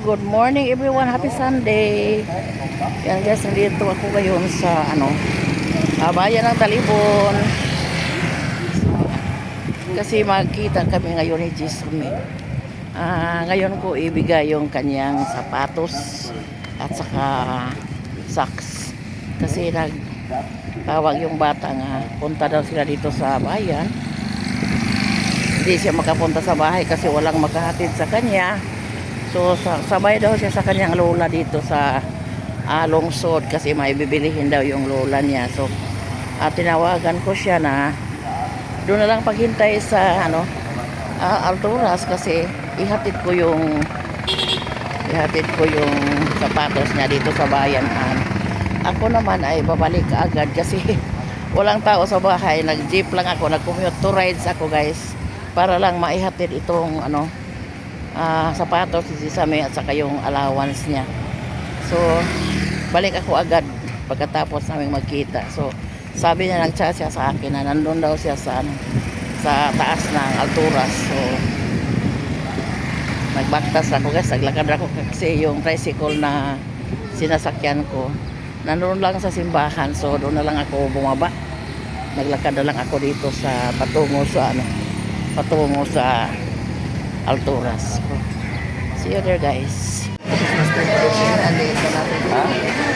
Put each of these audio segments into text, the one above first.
good morning everyone. Happy Sunday. Yan guys, nandito ako ngayon sa bayan ng Talibon. Kasi magkita kami ngayon ni Jisme. Ngayon ko ibigay yung kanyang sapatos at saka socks. Kasi nagtawag yung bata nga punta daw sila dito sa bayan. Hindi siya makapunta sa bahay kasi walang makahatid sa kanya. So sabay daw siya sa kanyang lola dito sa lungsod kasi may bibilihin daw yung lola niya. So tinawagan ko siya na doon na lang paghintay sa Alturas kasi ihatid ko yung sapatos niya dito sa bayan. Ako naman ay babalik agad kasi walang tao sa bahay. Nag-jeep lang ako, nag-commute to rides ako guys para lang maihatid itong sapatos si Sisame at saka yung allowance niya. So balik ako agad pagkatapos naming magkita. So sabi niya, nag-chat siya sa akin na nandun daw siya sa taas ng Alturas. So nagbaktas ako guys, naglakad ako kasi yung tricycle na sinasakyan ko nandun lang sa simbahan. So doon na lang ako bumaba, naglakad na lang ako dito sa patungo sa Alturas. So, see you there guys. Andito natin.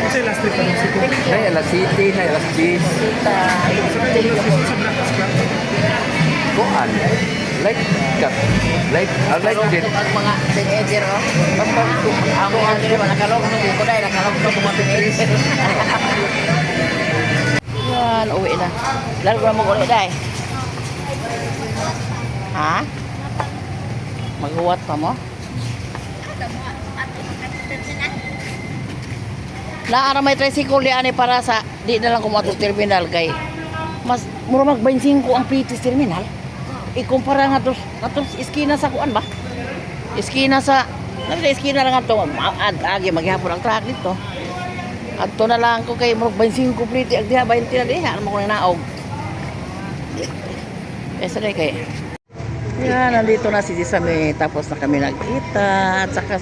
Kasi last trip pa lang si Kuya. Nay, alas City, nay, alas 10. Kuan. Like cut. Like it. Ang mga teenager, basta ang mga nila nakalog ng ko dahil nakalog ng mga teenager. Yan, uwi na. Lalo na mag-uwi dahil. Ha? Maghuwat pa mo? Naara may tricycle yan para sa di na lang kumato terminal kay mas mura mag 25 ang Pritis terminal. Ikumpara nga to iskina sa kuan ba? Iskina sa iskina lang ato agi maghapon ang truck dito. Adto na lang ko kay mura 25 Pritis ag diha 20 na diha mo ko naog. Esa dai kay. Yan, nandito na si Sisame tapos na kami nagkita at saka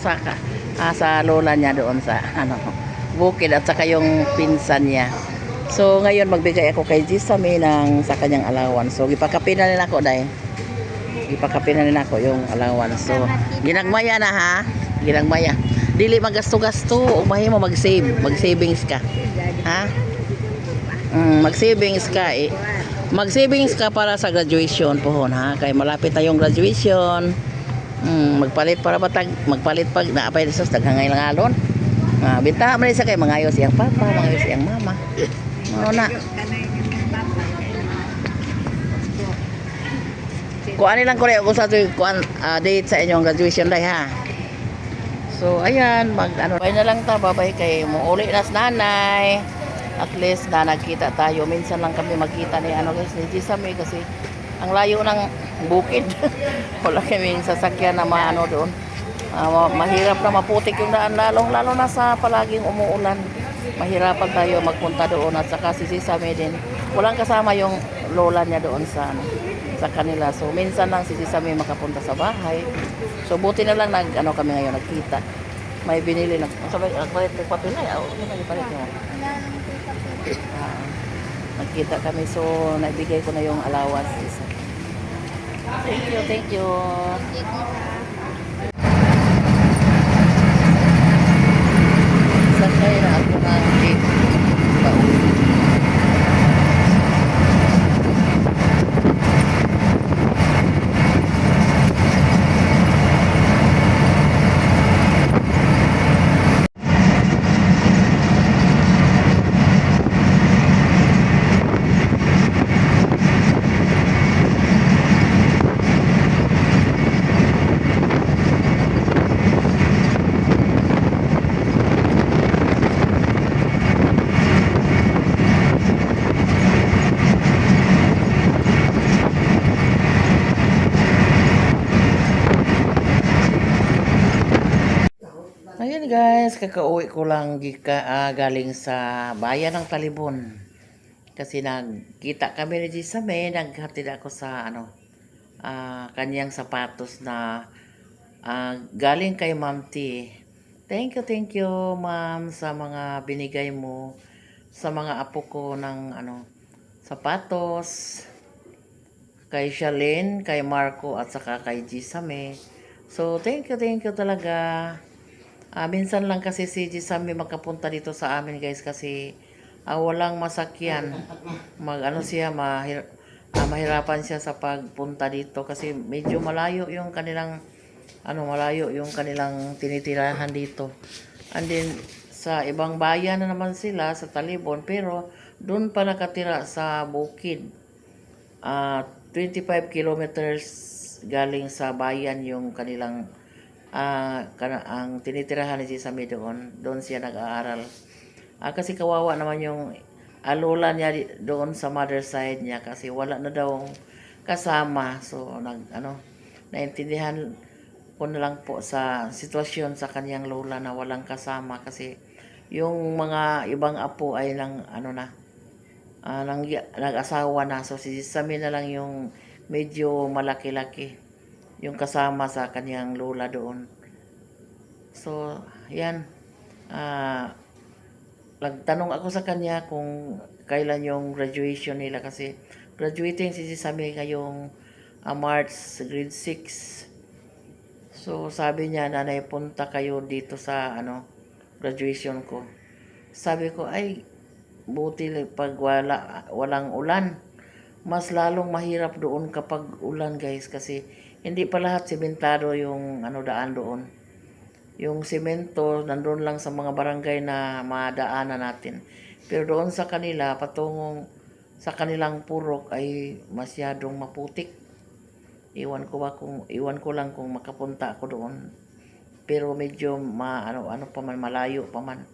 sa lola niya doon sa bukid at saka yung pinsan niya. So ngayon magbigay ako kay Jisame sa kanyang allowance. So gipakapin na nila ako dahil yung allowance. So ginagmaya na ha, ginagmaya. Dili magasto-gasto o mahimo mag-savings ka. Ha? Mag-savings ka eh. Mag-savings ka para sa graduation pohon ha, kay malapit na yung graduation. Magpalit para magpalit pag naapay sa daghangay lang alon. Binta man sa kay mangayo siyang papa, mangayo siyang mama. Ano na? Kuan lang ko rin sa date sa inyong graduation day ha. So ayan, bye na lang ta, babay kay mo uli na sa nanay. At least na nagkita tayo. Minsan lang kami magkita ni guys, ni Jisame kasi ang layo ng bukid. Wala kami sasakyan na doon. Mahirap na maputik yung daan lalo na sa palaging umuulan. Mahirapan tayo magpunta doon at saka si Jisame din. Walang kasama yung lola niya doon sa kanila. So minsan lang si Jisame makapunta sa bahay. So buti na lang kami ngayon nagkita. May binili sabay nagpalit ng papel na. Nagpalit mo. Nagkita kami, so naibigay ko na yung allowance isa. Thank you. Sakay na ako ng jeep pauwi. Ayun guys, kakauwi ko lang galing sa bayan ng Talibon. Kasi nagkita kami ni Jisame, naghatid ako sa kanyang sapatos na galing kay Ma'am T. Thank you, ma'am, sa mga binigay mo sa mga apo ko ng sapatos, kay Shalyn, kay Marco, at saka kay Gisame. So, thank you talaga. Minsan lang kasi si Gisame makapunta dito sa amin, guys, kasi walang masakyan. Siya, mahirapan siya sa pagpunta dito kasi medyo malayo yung kanilang malayo yung kanilang tinitirahan dito. And then sa ibang bayan na naman sila sa Talibon, pero doon pa nakatira sa bukid. 25 kilometers galing sa bayan yung kanilang ang tinitirahan ni Sesame doon. Doon siya nag-aaral. Kasi kawawa naman yung lola niya doon sa mother side niya kasi wala na daw kasama. So naintindihan ko na lang po sa sitwasyon sa kanyang lola na walang kasama kasi yung mga ibang apo ay nag-asawa na. So si Sesame na lang yung medyo malaki-laki yung kasama sa kanyang lola doon. So yan, nagtanong ako sa kanya kung kailan yung graduation nila kasi graduating si Sesame ngayong March grade 6. So sabi niya, nanay, punta kayo dito sa graduation ko. Sabi ko, ay buti pag walang ulan. Mas lalong mahirap doon kapag ulan, guys, kasi hindi pa lahat sementado yung daan doon. Yung semento nandun lang sa mga barangay na madaanan natin. Pero doon sa kanila, patungong sa kanilang purok ay masyadong maputik. Iwan ko lang kung makapunta ako doon. Pero medyo pa man, malayo pa man.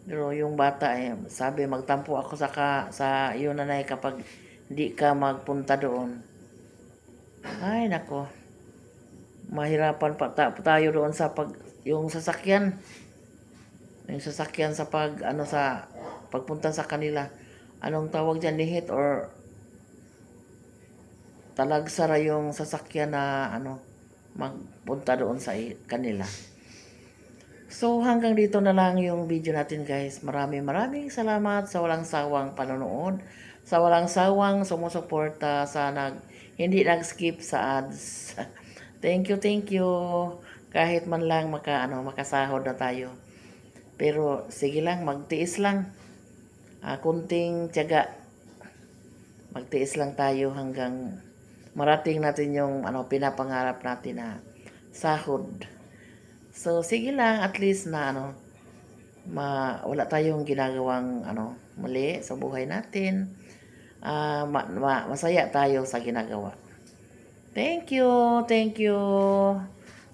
Pero yung bata sabi, magtampo ako sa iyo, nanay, kapag hindi ka magpunta doon. Ay nako, mahirapan pa tayo doon sa yung sasakyan. Yung sasakyan sa sa pagpunta sa kanila. Anong tawag diyan, lihit or talagsara yung sasakyan na magpunta doon sa kanila. So hanggang dito na lang yung video natin, guys. Maraming salamat sa walang sawang panonood, sa walang sawang sumusuporta, hindi nag-skip sa ads. Thank you. Kahit man lang makasahod na tayo. Pero sige lang, magtiis lang. Kunting tiyaga. Magtiis lang tayo hanggang marating natin yung pinapangarap natin na sahod. So sige lang, at least na wala tayong ginagawang mali sa buhay natin. Masaya tayo sa ginagawa. Thank you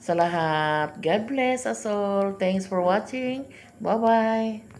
sa lahat. God bless us all. Thanks for watching. Bye-bye.